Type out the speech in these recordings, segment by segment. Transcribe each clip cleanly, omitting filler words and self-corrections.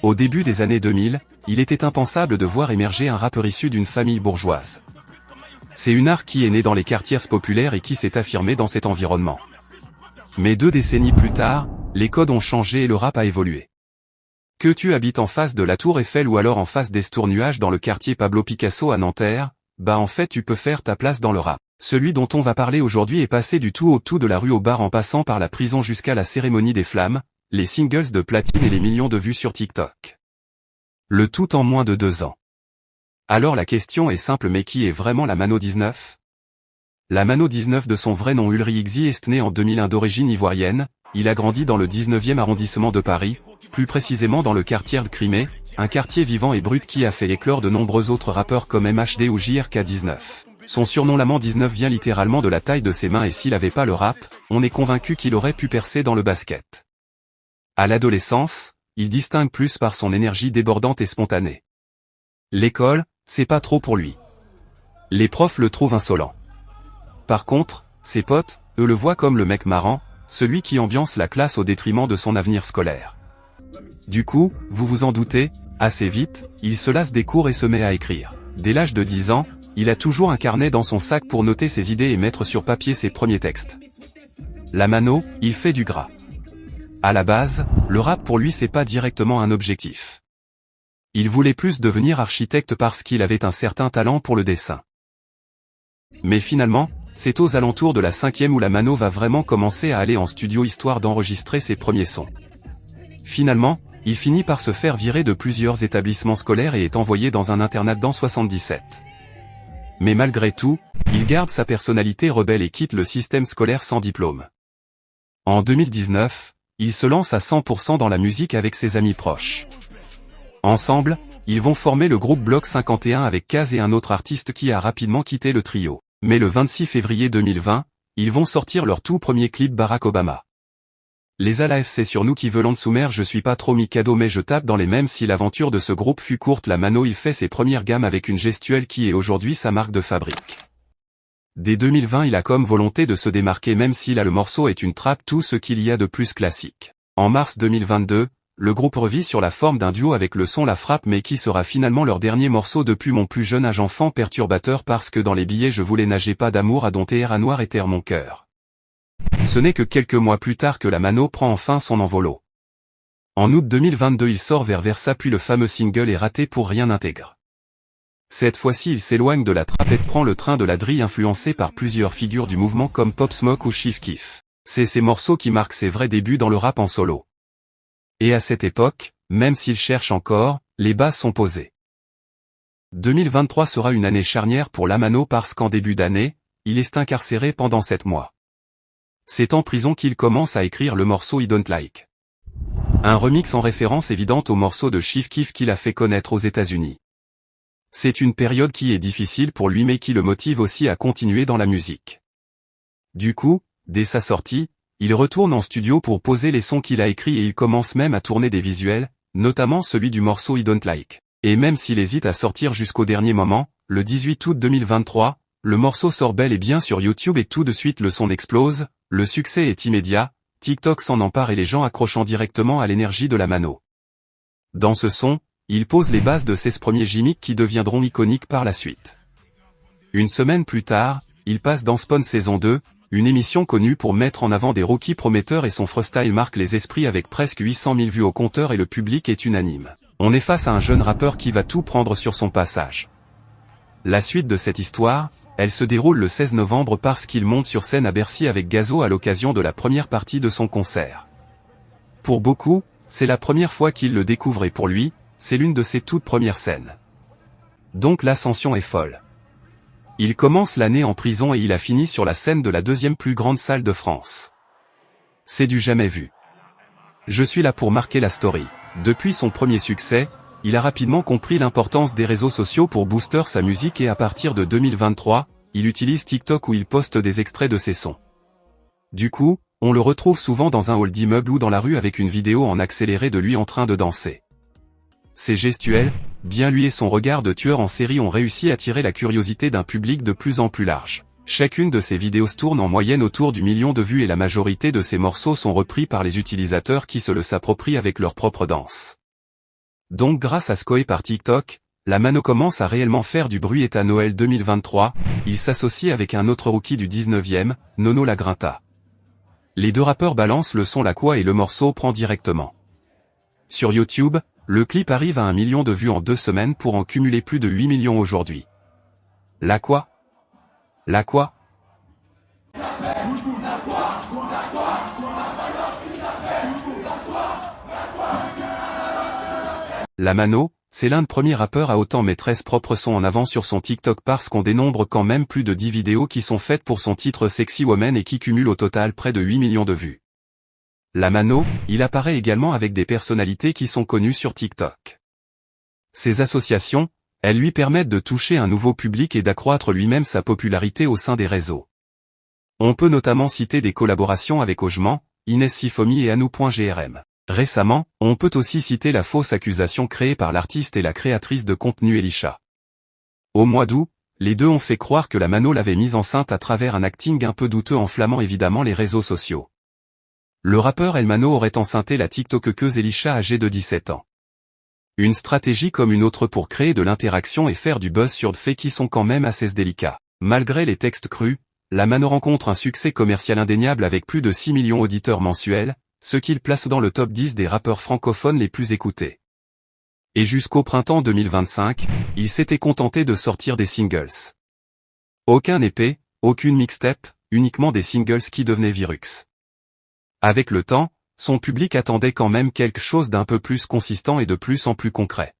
Au début des années 2000, il était impensable de voir émerger un rappeur issu d'une famille bourgeoise. C'est une art qui est née dans les quartiers populaires et qui s'est affirmée dans cet environnement. Mais 2 décennies plus tard, les codes ont changé et le rap a évolué. Que tu habites en face de la Tour Eiffel ou alors en face des Tours-Nuages dans le quartier Pablo Picasso à Nanterre, bah en fait tu peux faire ta place dans le rap. Celui dont on va parler aujourd'hui est passé du tout au tout de la rue au bar en passant par la prison jusqu'à la cérémonie des flammes, les singles de platine et les millions de vues sur TikTok. Le tout en moins de 2 ans. Alors la question est simple, mais qui est vraiment la Mano 19 ? La Mano 19 de son vrai nom Ulrich Zy est né en 2001 d'origine ivoirienne, il a grandi dans le 19e arrondissement de Paris, plus précisément dans le quartier de Crimée, un quartier vivant et brut qui a fait éclore de nombreux autres rappeurs comme MHD ou JRK19. Son surnom L'Amant 19 vient littéralement de la taille de ses mains et s'il n'avait pas le rap, on est convaincu qu'il aurait pu percer dans le basket. À l'adolescence, il distingue plus par son énergie débordante et spontanée. L'école, c'est pas trop pour lui. Les profs le trouvent insolent. Par contre, ses potes, eux le voient comme le mec marrant, celui qui ambiance la classe au détriment de son avenir scolaire. Du coup, vous vous en doutez, assez vite, il se lasse des cours et se met à écrire. Dès l'âge de 10 ans, il a toujours un carnet dans son sac pour noter ses idées et mettre sur papier ses premiers textes. La mano, il fait du gras. À la base, le rap pour lui c'est pas directement un objectif. Il voulait plus devenir architecte parce qu'il avait un certain talent pour le dessin. Mais finalement, c'est aux alentours de la 5e où la mano va vraiment commencer à aller en studio histoire d'enregistrer ses premiers sons. Finalement, il finit par se faire virer de plusieurs établissements scolaires et est envoyé dans un internat dans 77. Mais malgré tout, il garde sa personnalité rebelle et quitte le système scolaire sans diplôme. En 2019, il se lance à 100% dans la musique avec ses amis proches. Ensemble, ils vont former le groupe Bloc 51 avec Kaz et un autre artiste qui a rapidement quitté le trio. Mais le 26 février 2020, ils vont sortir leur tout premier clip Barack Obama. Les ALAF c'est sur nous qui veulent soumerre, je suis pas trop Mikado mais je tape dans les mêmes. Si l'aventure de ce groupe fut courte, la mano il fait ses premières gammes avec une gestuelle qui est aujourd'hui sa marque de fabrique. Dès 2020 il a comme volonté de se démarquer même si là le morceau est une trappe, tout ce qu'il y a de plus classique. En mars 2022, le groupe revit sur la forme d'un duo avec le son La Frappe mais qui sera finalement leur dernier morceau depuis mon plus jeune âge, enfant perturbateur parce que dans les billets je voulais nager pas d'amour à dompter à noir et terre mon cœur. Ce n'est que quelques mois plus tard que la mano prend enfin son envolo. En août 2022 il sort Vers Versa puis le fameux single est raté pour rien intègre. Cette fois-ci il s'éloigne de la trappe et prend le train de la drill influencé par plusieurs figures du mouvement comme Pop Smoke ou Chief Keef. C'est ces morceaux qui marquent ses vrais débuts dans le rap en solo. Et à cette époque, même s'il cherche encore, les bases sont posées. 2023 sera une année charnière pour la mano parce qu'en début d'année, il est incarcéré pendant 7 mois. C'est en prison qu'il commence à écrire le morceau I Don't Like. Un remix en référence évidente au morceau de Chief Keef qu'il a fait connaître aux États-Unis. C'est une période qui est difficile pour lui mais qui le motive aussi à continuer dans la musique. Du coup, dès sa sortie, il retourne en studio pour poser les sons qu'il a écrits et il commence même à tourner des visuels, notamment celui du morceau I Don't Like. Et même s'il hésite à sortir jusqu'au dernier moment, le 18 août 2023, le morceau sort bel et bien sur YouTube et tout de suite le son explose, le succès est immédiat, TikTok s'en empare et les gens accrochant directement à l'énergie de la mano. Dans ce son, il pose les bases de ses premiers gimmicks qui deviendront iconiques par la suite. Une semaine plus tard, il passe dans Spawn saison 2, une émission connue pour mettre en avant des rookies prometteurs et son freestyle marque les esprits avec presque 800 000 vues au compteur et le public est unanime. On est face à un jeune rappeur qui va tout prendre sur son passage. La suite de cette histoire, elle se déroule le 16 novembre parce qu'il monte sur scène à Bercy avec Gazo à l'occasion de la première partie de son concert. Pour beaucoup, c'est la première fois qu'il le découvre et pour lui, c'est l'une de ses toutes premières scènes. Donc l'ascension est folle. Il commence l'année en prison et il a fini sur la scène de la deuxième plus grande salle de France. C'est du jamais vu. Je suis là pour marquer la story. Depuis son premier succès, il a rapidement compris l'importance des réseaux sociaux pour booster sa musique et à partir de 2023, il utilise TikTok où il poste des extraits de ses sons. Du coup, on le retrouve souvent dans un hall d'immeuble ou dans la rue avec une vidéo en accéléré de lui en train de danser. Ses gestuels, bien lui et son regard de tueur en série ont réussi à attirer la curiosité d'un public de plus en plus large. Chacune de ses vidéos se tourne en moyenne autour du 1 million de vues et la majorité de ses morceaux sont repris par les utilisateurs qui se le s'approprient avec leur propre danse. Donc grâce à Skoé par TikTok, la Mano commence à réellement faire du bruit et à Noël 2023, il s'associe avec un autre rookie du 19e, Nono La Grinta. Les deux rappeurs balancent le son Lakwa et le morceau prend directement. Sur YouTube, le clip arrive à 1 million de vues en 2 semaines pour en cumuler plus de 8 millions aujourd'hui. Lakwa? Lakwa? La Mano, c'est l'un des premiers rappeurs à autant mettre ses propres sons en avant sur son TikTok parce qu'on dénombre quand même plus de 10 vidéos qui sont faites pour son titre Sexy Woman et qui cumulent au total près de 8 millions de vues. La Mano, il apparaît également avec des personnalités qui sont connues sur TikTok. Ces associations, elles lui permettent de toucher un nouveau public et d'accroître lui-même sa popularité au sein des réseaux. On peut notamment citer des collaborations avec Ojman, Inès Sifomi et Anou.grm. Récemment, on peut aussi citer la fausse accusation créée par l'artiste et la créatrice de contenu Elisha. Au mois d'août, les deux ont fait croire que la Mano l'avait mise enceinte à travers un acting un peu douteux enflammant évidemment les réseaux sociaux. Le rappeur El Mano aurait enceinté la TikTokeuse Elisha âgée de 17 ans. Une stratégie comme une autre pour créer de l'interaction et faire du buzz sur des faits qui sont quand même assez délicats. Malgré les textes crus, la Mano rencontre un succès commercial indéniable avec plus de 6 millions d'auditeurs mensuels, ce qui le place dans le top 10 des rappeurs francophones les plus écoutés. Et jusqu'au printemps 2025, il s'était contenté de sortir des singles. Aucun EP, aucune mixtape, uniquement des singles qui devenaient virux. Avec le temps, son public attendait quand même quelque chose d'un peu plus consistant et de plus en plus concret.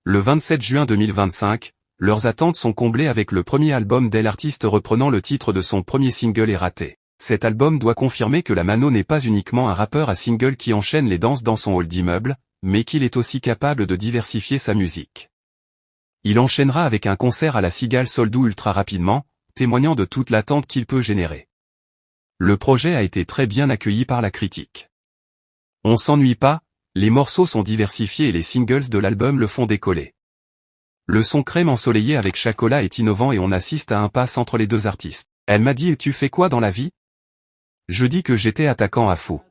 Le 27 juin 2025, leurs attentes sont comblées avec le premier album d'El Artiste reprenant le titre de son premier single Raté. Cet album doit confirmer que la Mano n'est pas uniquement un rappeur à single qui enchaîne les danses dans son hall d'immeuble, mais qu'il est aussi capable de diversifier sa musique. Il enchaînera avec un concert à la Cigale Soldou ultra rapidement, témoignant de toute l'attente qu'il peut générer. Le projet a été très bien accueilli par la critique. On s'ennuie pas, les morceaux sont diversifiés et les singles de l'album le font décoller. Le son crème ensoleillé avec Chacola est innovant et on assiste à un pass entre les deux artistes. Elle m'a dit « Tu fais quoi dans la vie ?» Je dis que j'étais attaquant à fou.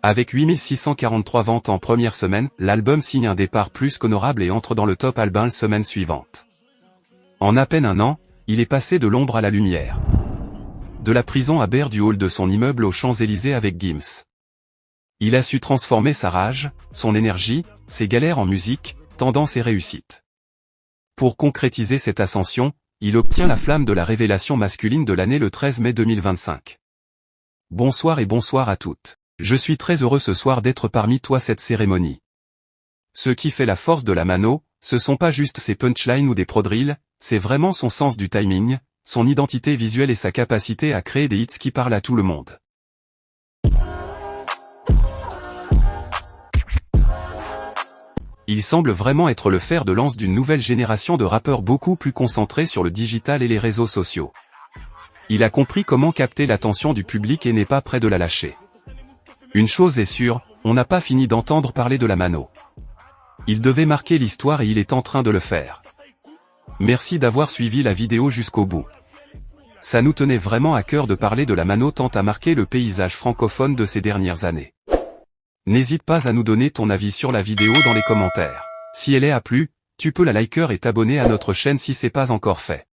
Avec 8643 ventes en première semaine, l'album signe un départ plus qu'honorable et entre dans le top album la semaine suivante. En à peine un an, il est passé de l'ombre à la lumière. De la prison à Berre du hall de son immeuble aux Champs-Élysées avec Gims. Il a su transformer sa rage, son énergie, ses galères en musique, tendance et réussite. Pour concrétiser cette ascension, il obtient la flamme de la révélation masculine de l'année le 13 mai 2025. Bonsoir et bonsoir à toutes. Je suis très heureux ce soir d'être parmi toi cette cérémonie. Ce qui fait la force de la Mano, ce sont pas juste ses punchlines ou des prodrills, c'est vraiment son sens du timing, son identité visuelle et sa capacité à créer des hits qui parlent à tout le monde. Il semble vraiment être le fer de lance d'une nouvelle génération de rappeurs beaucoup plus concentrés sur le digital et les réseaux sociaux. Il a compris comment capter l'attention du public et n'est pas prêt de la lâcher. Une chose est sûre, on n'a pas fini d'entendre parler de la Mano. Il devait marquer l'histoire et il est en train de le faire. Merci d'avoir suivi la vidéo jusqu'au bout. Ça nous tenait vraiment à cœur de parler de la Mano tant à marquer le paysage francophone de ces dernières années. N'hésite pas à nous donner ton avis sur la vidéo dans les commentaires. Si elle a plu, tu peux la liker et t'abonner à notre chaîne si c'est pas encore fait.